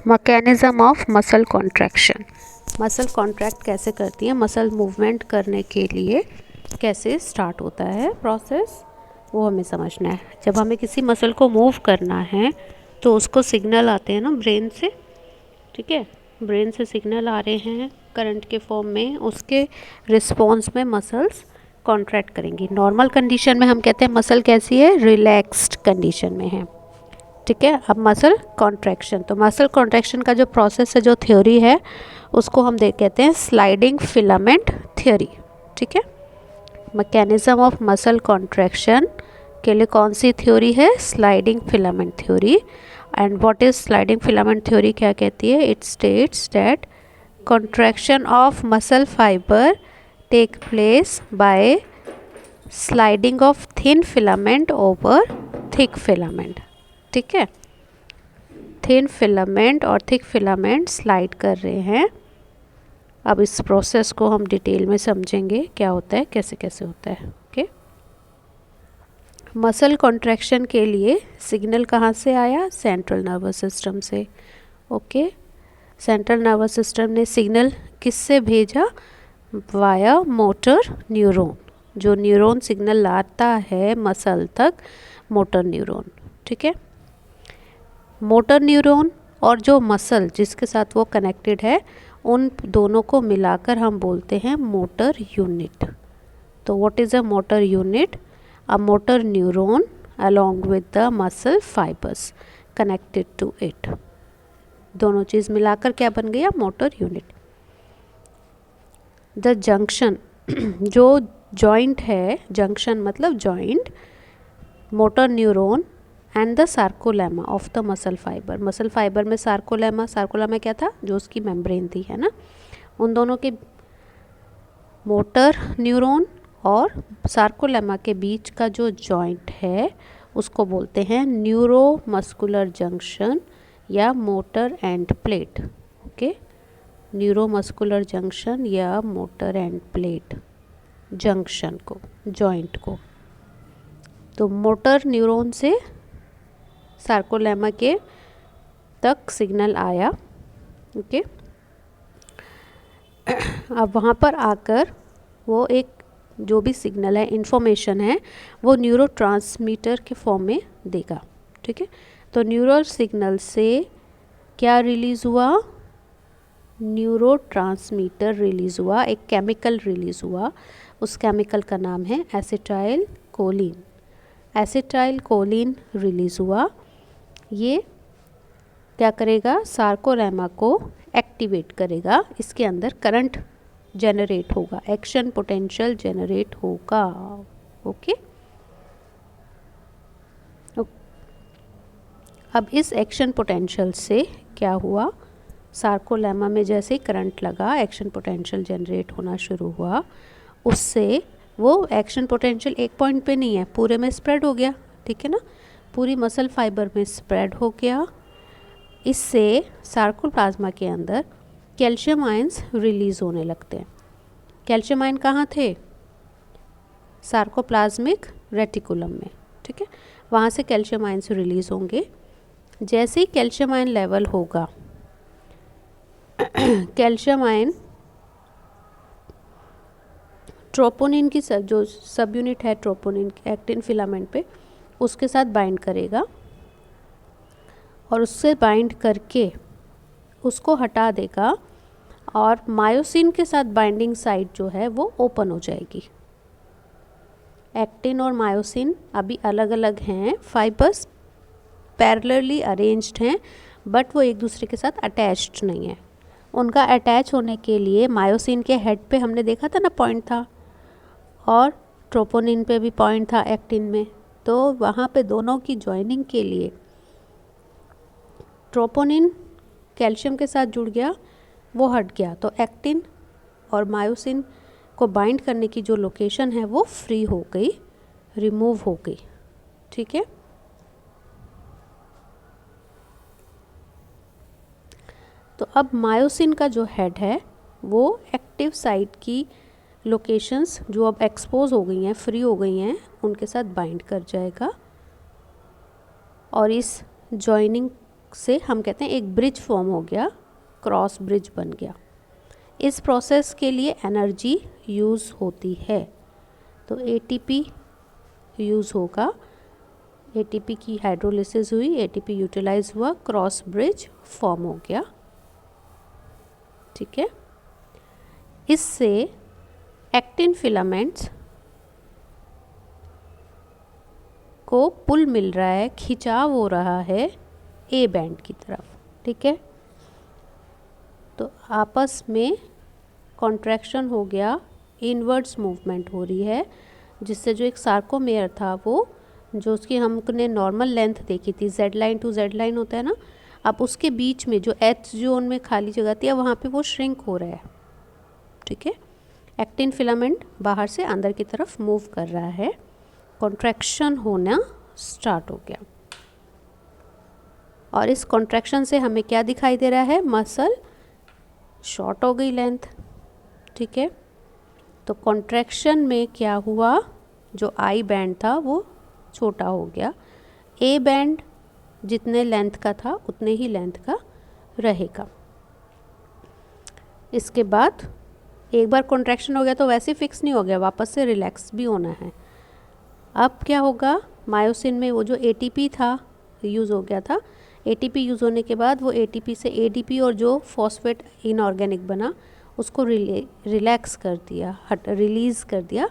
Mechanism of muscle contraction. Muscle contract कैसे करती है, मसल मूवमेंट करने के लिए कैसे स्टार्ट होता है प्रोसेस, वो हमें समझना है। जब हमें किसी मसल को मूव करना है तो उसको सिग्नल आते हैं ना ब्रेन से, ठीक है। ब्रेन से सिग्नल आ रहे हैं करंट के फॉर्म में, उसके रिस्पॉन्स में मसल्स कॉन्ट्रैक्ट करेंगी। नॉर्मल कंडीशन में हम कहते हैं मसल कैसी है, रिलैक्स्ड कंडीशन में है, ठीक है। अब मसल कॉन्ट्रैक्शन, तो मसल कॉन्ट्रैक्शन का जो प्रोसेस है, जो थ्योरी है, उसको हम कहते हैं स्लाइडिंग फिलामेंट थ्योरी, ठीक है। मैकेनिज्म ऑफ मसल कॉन्ट्रैक्शन के लिए कौन सी थ्योरी है, sliding filament theory. And what is sliding filament theory, क्या कहती है, it states that contraction of muscle fibre take place by sliding of thin filament over thick filament, ठीक है। थिन फिलामेंट और थिक फिलामेंट स्लाइड कर रहे हैं। अब इस प्रोसेस को हम डिटेल में समझेंगे, क्या होता है, कैसे कैसे होता है, ओके। मसल कॉन्ट्रैक्शन के लिए सिग्नल कहाँ से आया, सेंट्रल नर्वस सिस्टम से, ओके। सेंट्रल नर्वस सिस्टम ने सिग्नल किससे भेजा, वाया मोटर न्यूरॉन। जो न्यूरॉन सिग्नल लाता है मसल तक, मोटर न्यूरॉन, ठीक है। मोटर न्यूरॉन और जो मसल जिसके साथ वो कनेक्टेड है, उन दोनों को मिलाकर हम बोलते हैं मोटर यूनिट। तो what is a motor unit, a motor neuron along with the muscle fibers connected to it। दोनों चीज़ मिलाकर क्या बन गया, मोटर यूनिट। द जंक्शन जो जॉइंट है, जंक्शन मतलब joint, motor neuron and the sarcolemma of the muscle fibre. Muscle fibre में sarcolemma, sarcolemma क्या था, जो उसकी मेम्ब्रेन थी, है ना। उन दोनों के, मोटर न्यूरॉन और सार्कोलेमा के बीच का जो जॉइंट है उसको बोलते हैं न्यूरोमस्कुलर जंक्शन या motor end plate, okay. Neuromuscular junction या मोटर एंड प्लेट जंक्शन को, जॉइंट को। तो मोटर न्यूरॉन से सार्कोलेमा के तक सिग्नल आया, ओके। अब वहाँ पर आकर वो एक जो भी सिग्नल है, इंफॉर्मेशन है, वो न्यूरोट्रांसमीटर के फॉर्म में देगा, ठीक है। तो न्यूरल सिग्नल से क्या रिलीज़ हुआ, न्यूरोट्रांसमीटर रिलीज़ हुआ, एक केमिकल रिलीज़ हुआ। उस केमिकल का नाम है acetyl choline. Acetyl choline release हुआ। ये क्या करेगा, सार्कोलेमा को एक्टिवेट करेगा, इसके अंदर करंट जनरेट होगा, एक्शन पोटेंशियल जनरेट होगा, ओके। अब इस एक्शन पोटेंशियल से क्या हुआ, सार्कोलेमा में जैसे ही करंट लगा, एक्शन पोटेंशियल जनरेट होना शुरू हुआ। उससे वो एक्शन पोटेंशियल एक पॉइंट पे नहीं है, पूरे में स्प्रेड हो गया, ठीक है ना, पूरी मसल फाइबर में स्प्रेड हो गया। इससे सार्कोप्लाज्मा के अंदर कैल्शियम आयंस रिलीज़ होने लगते हैं। कैल्शियम आयन कहाँ थे, सार्कोप्लाज्मिक रेटिकुलम में, ठीक है। वहाँ से कैल्शियम आयंस रिलीज़ होंगे। जैसे ही कैल्शियम आयन लेवल होगा, कैल्शियम आयन ट्रोपोनिन की जो सब यूनिट है, ट्रोपोनिन एक्टिन फिलामेंट पे, उसके साथ बाइंड करेगा और उससे बाइंड करके उसको हटा देगा, और मायोसिन के साथ बाइंडिंग साइट जो है वो ओपन हो जाएगी। एक्टिन और मायोसिन अभी अलग अलग हैं, फाइबर्स पैरेलली अरेंज्ड हैं, बट वो एक दूसरे के साथ अटैच्ड नहीं है। उनका अटैच होने के लिए मायोसिन के हेड पे हमने देखा था ना, पॉइंट था, और ट्रोपोनिन पे भी पॉइंट था एक्टिन में। तो वहाँ पे दोनों की जॉइनिंग के लिए ट्रोपोनिन कैल्शियम के साथ जुड़ गया, वो हट गया, तो एक्टिन और मायोसिन को बाइंड करने की जो लोकेशन है वो फ्री हो गई, रिमूव हो गई, ठीक है। तो अब मायोसिन का जो हेड है वो एक्टिव साइट की लोकेशंस जो अब एक्सपोज हो गई हैं, फ्री हो गई हैं, उनके साथ बाइंड कर जाएगा, और इस जॉइनिंग से हम कहते हैं एक ब्रिज फॉर्म हो गया, क्रॉस ब्रिज बन गया। इस प्रोसेस के लिए एनर्जी यूज़ होती है, तो एटीपी यूज़ होगा। एटीपी की हाइड्रोलिसिस हुई, एटीपी यूटिलाइज हुआ, क्रॉस ब्रिज फॉर्म हो गया। ठीक है, इससे एक्टिन फिलामेंट्स को पुल मिल रहा है, खिंचाव हो रहा है ए बैंड की तरफ। ठीक है, तो आपस में कॉन्ट्रैक्शन हो गया, इनवर्ड्स मूवमेंट हो रही है, जिससे जो एक सार्कोमेयर था वो, जो उसकी हमने नॉर्मल लेंथ देखी थी, Z line to Z line होता है ना, अब उसके बीच में जो एच जोन में खाली जगह थी वहाँ पे वो श्रिंक हो रहा है। ठीक है, एक्टिन फिलामेंट बाहर से अंदर की तरफ मूव कर रहा है, कॉन्ट्रैक्शन होना स्टार्ट हो गया। और इस कॉन्ट्रैक्शन से हमें क्या दिखाई दे रहा है, मसल शॉर्ट हो गई लेंथ। ठीक है, तो कॉन्ट्रैक्शन में क्या हुआ, जो आई बैंड था वो छोटा हो गया, ए बैंड जितने लेंथ का था उतने ही लेंथ का रहेगा। इसके बाद एक बार कॉन्ट्रैक्शन हो गया तो वैसे फिक्स नहीं हो गया, वापस से रिलैक्स भी होना है। अब क्या होगा, मायोसिन में वो जो एटीपी था यूज़ हो गया था, एटीपी यूज़ होने के बाद वो एटीपी से एडीपी और जो फॉस्फेट इनऑर्गेनिक बना उसको रिलैक्स कर दिया, रिलीज़ कर दिया,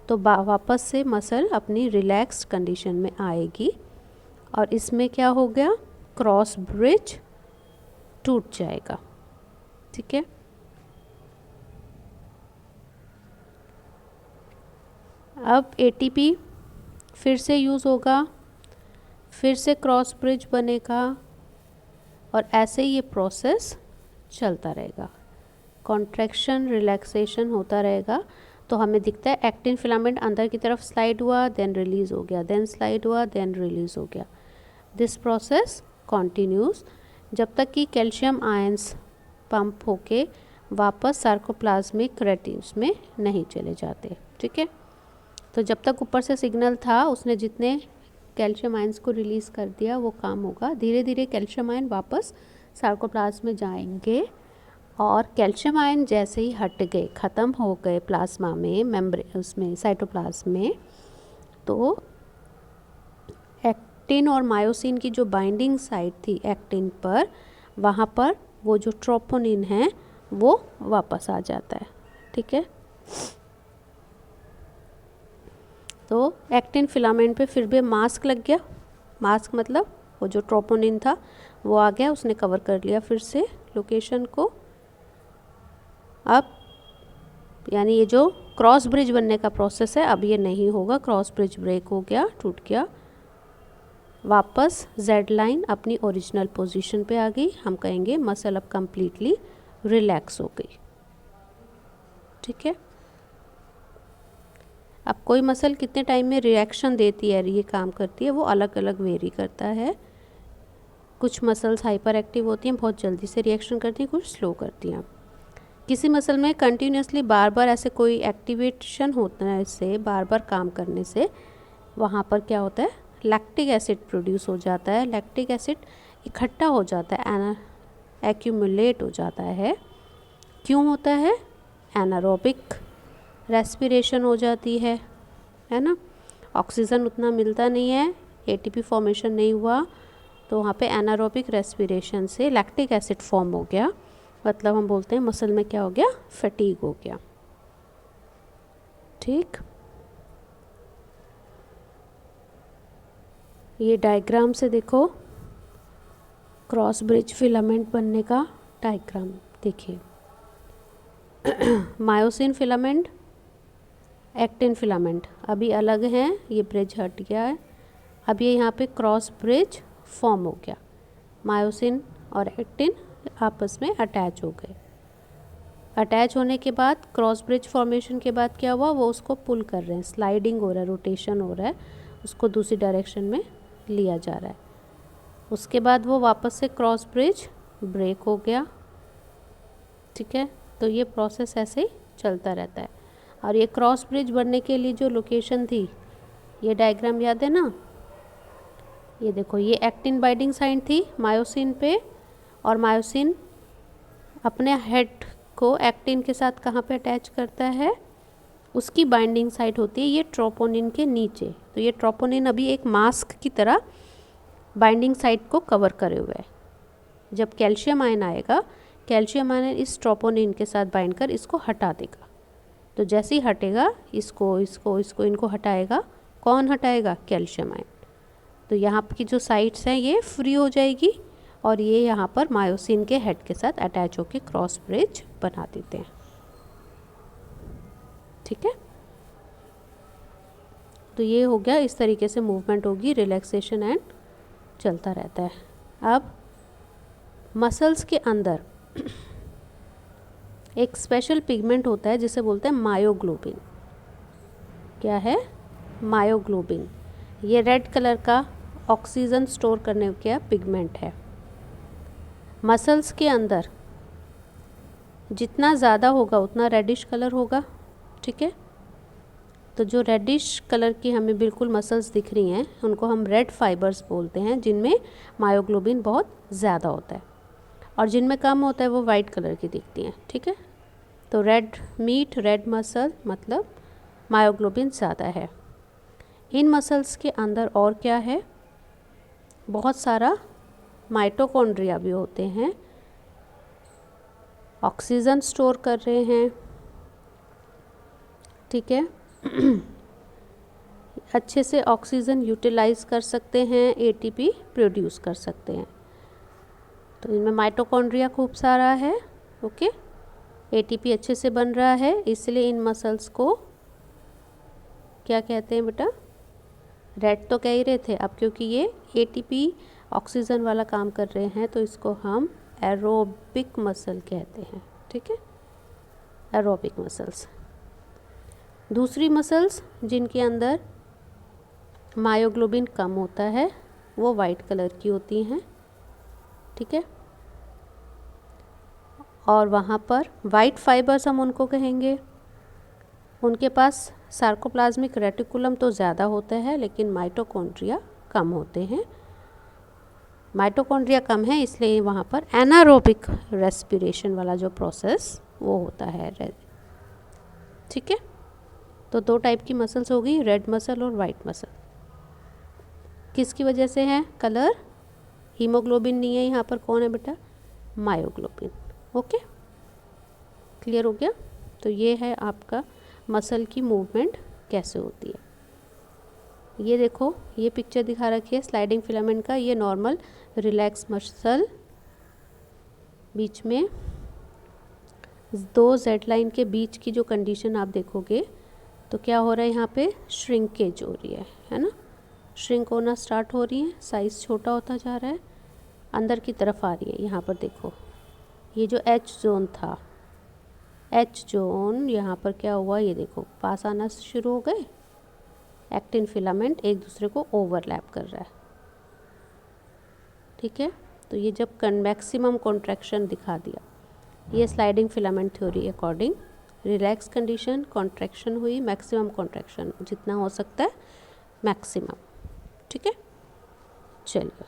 तो वापस से मसल अपनी रिलैक्स्ड कंडीशन में आएगी और इसमें क्या हो गया, क्रॉस ब्रिज टूट जाएगा। ठीक है, अब एटीपी फिर से यूज़ होगा, फिर से क्रॉस ब्रिज बनेगा और ऐसे ही ये प्रोसेस चलता रहेगा, कॉन्ट्रैक्शन रिलैक्सेशन होता रहेगा। तो हमें दिखता है एक्टिन फिलामेंट अंदर की तरफ स्लाइड हुआ, देन रिलीज़ हो गया, देन स्लाइड हुआ, देन रिलीज़ हो गया। दिस प्रोसेस कॉन्टिन्यूस जब तक कि कैल्शियम आयंस पंप होके वापस सार्कोप्लाज्मिक रेटिन्यूस में नहीं चले जाते। ठीक है, तो जब तक ऊपर से सिग्नल था उसने जितने कैल्शियम आयंस को रिलीज़ कर दिया वो काम होगा, धीरे धीरे कैल्शियम आयन वापस सार्कोप्लाज्म में जाएंगे और कैल्शियम आयन जैसे ही हट गए, ख़त्म हो गए प्लाज्मा में, मेम्ब्रेन उसमें साइटोप्लाज्म में, तो एक्टिन और मायोसिन की जो बाइंडिंग साइट थी एक्टिन पर, वहाँ पर वो जो ट्रोपोनिन है वो वापस आ जाता है। ठीक है, तो एक्टिन फिलामेंट पे फिर भी मास्क लग गया, मास्क मतलब वो जो ट्रोपोनिन था वो आ गया, उसने कवर कर लिया फिर से लोकेशन को। अब यानी ये जो क्रॉस ब्रिज बनने का प्रोसेस है अब ये नहीं होगा, क्रॉस ब्रिज ब्रेक हो गया, टूट गया, वापस जेड लाइन अपनी ओरिजिनल पोजीशन पे आ गई, हम कहेंगे मसल अब कंप्लीटली रिलैक्स हो गई। ठीक है, अब कोई मसल कितने टाइम में रिएक्शन देती है, ये काम करती है, वो अलग अलग वेरी करता है। कुछ मसल्स हाइपर एक्टिव होती हैं, बहुत जल्दी से रिएक्शन करती हैं, कुछ स्लो करती हैं। किसी मसल में कंटिन्यूसली बार बार ऐसे कोई एक्टिवेशन होता है, इससे बार बार काम करने से वहाँ पर क्या होता है, लैक्टिक एसिड प्रोड्यूस हो जाता है, लैक्टिक एसिड इकट्ठा हो जाता है, एक्यूमुलेट हो जाता है। क्यों होता है, एनारोबिक रेस्पिरेशन हो जाती है ना, ऑक्सीजन उतना मिलता नहीं है, एटीपी फॉर्मेशन नहीं हुआ, तो वहाँ पे एनारोबिक रेस्पिरेशन से लैक्टिक एसिड फॉर्म हो गया, मतलब हम बोलते हैं मसल में क्या हो गया, फटीग हो गया। ठीक, ये डायग्राम से देखो, क्रॉस ब्रिज फिलामेंट बनने का डायग्राम देखिए। मायोसिन फिलामेंट, एक्टिन फिलामेंट अभी अलग हैं, ये ब्रिज हट गया है, अब ये यहाँ पे क्रॉस ब्रिज फॉर्म हो गया, मायोसिन और एक्टिन आपस में अटैच हो गए। अटैच होने के बाद क्रॉस ब्रिज फॉर्मेशन के बाद क्या हुआ, वो उसको पुल कर रहे हैं, स्लाइडिंग हो रहा है, रोटेशन हो रहा है, उसको दूसरी डायरेक्शन में लिया जा रहा है। उसके बाद वो वापस से क्रॉस ब्रिज ब्रेक हो गया। ठीक है, तो ये प्रोसेस ऐसे ही चलता रहता है। और ये क्रॉस ब्रिज बनने के लिए जो लोकेशन थी, ये डायग्राम याद है ना, ये देखो, ये एक्टिन बाइंडिंग साइट थी मायोसिन पे, और मायोसिन अपने हेड को एक्टिन के साथ कहाँ पे अटैच करता है, उसकी बाइंडिंग साइट होती है ये ट्रोपोनिन के नीचे। तो ये ट्रोपोनिन अभी एक मास्क की तरह बाइंडिंग साइट को कवर करे हुए है। जब कैल्शियम आयन आएगा, कैल्शियम आयन इस ट्रोपोनिन के साथ बाइंड कर इसको हटा देगा। तो जैसे ही हटेगा, इसको इनको हटाएगा। कौन हटाएगा? Calcium ion. तो यहाँ की जो साइट्स हैं ये फ्री हो जाएगी, और ये यहाँ पर मायोसिन के हेड के साथ अटैच होकर क्रॉस ब्रिज बना देते हैं। ठीक है, तो ये हो गया, इस तरीके से मूवमेंट होगी, रिलैक्सेशन एंड चलता रहता है। अब मसल्स के अंदर एक स्पेशल पिगमेंट होता है जिसे बोलते हैं मायोग्लोबिन। क्या है? मायोग्लोबिन। ये रेड कलर का ऑक्सीजन स्टोर करने का पिगमेंट है। मसल्स के अंदर जितना ज़्यादा होगा उतना रेडिश कलर होगा। ठीक है, तो जो रेडिश कलर की हमें बिल्कुल मसल्स दिख रही हैं उनको हम रेड फाइबर्स बोलते हैं, जिनमें मायोग्लोबिन बहुत ज़्यादा होता है, और जिनमें कम होता है वो वाइट कलर की दिखती हैं। ठीक है, तो रेड मीट, रेड मसल मतलब मायोग्लोबिन ज़्यादा है। इन मसल्स के अंदर और क्या है? बहुत सारा माइटोकॉन्ड्रिया भी होते हैं, ऑक्सीजन स्टोर कर रहे हैं। ठीक है, अच्छे से ऑक्सीजन यूटिलाइज कर सकते हैं, एटीपी प्रोड्यूस कर सकते हैं। तो इनमें माइटोकॉन्ड्रिया खूब सारा है। ओके, एटीपी अच्छे से बन रहा है, इसलिए इन मसल्स को क्या कहते हैं बेटा? रेड तो कह ही रहे थे, अब क्योंकि ये एटीपी ऑक्सीजन वाला काम कर रहे हैं तो इसको हम एरोबिक मसल कहते हैं। ठीक है, एरोबिक मसल्स। दूसरी मसल्स जिनके अंदर मायोग्लोबिन कम होता है वो वाइट कलर की होती हैं। ठीक है, और वहाँ पर वाइट फाइबर्स हम उनको कहेंगे। उनके पास सार्कोप्लाज्मिक रेटिकुलम तो ज़्यादा होता है, लेकिन माइटोकॉन्ड्रिया कम होते हैं। माइटोकॉन्ड्रिया कम है इसलिए वहाँ पर एनारोबिक रेस्पिरेशन वाला जो प्रोसेस वो होता है। ठीक है, तो दो टाइप की मसल्स हो गई, रेड मसल और वाइट मसल। किसकी वजह से है? कलर। हीमोग्लोबिन नहीं है यहाँ पर, कौन है बेटा? मायोग्लोबिन। ओके, क्लियर हो गया? तो ये है आपका मसल की मूवमेंट कैसे होती है। ये देखो, ये पिक्चर दिखा रखी है स्लाइडिंग फिलामेंट का। ये नॉर्मल रिलैक्स मसल, बीच में दो जेड लाइन के बीच की जो कंडीशन आप देखोगे तो क्या हो रहा है, यहाँ पे श्रिंकेज हो रही है ना? श्रिंक होना स्टार्ट हो रही है, साइज़ छोटा होता जा रहा है, अंदर की तरफ आ रही है। यहाँ पर देखो, ये जो एच जोन था, एच जोन यहाँ पर क्या हुआ, ये देखो पास आना शुरू हो गए। एक्टिन फिलामेंट एक दूसरे को ओवरलैप कर रहा है। ठीक है, तो ये जब मैक्सिमम कॉन्ट्रैक्शन दिखा दिया, ये sliding filament theory according relax condition, contraction हुई, मैक्सिमम कॉन्ट्रैक्शन जितना हो सकता है मैक्सिमम। ठीक है, चलिए।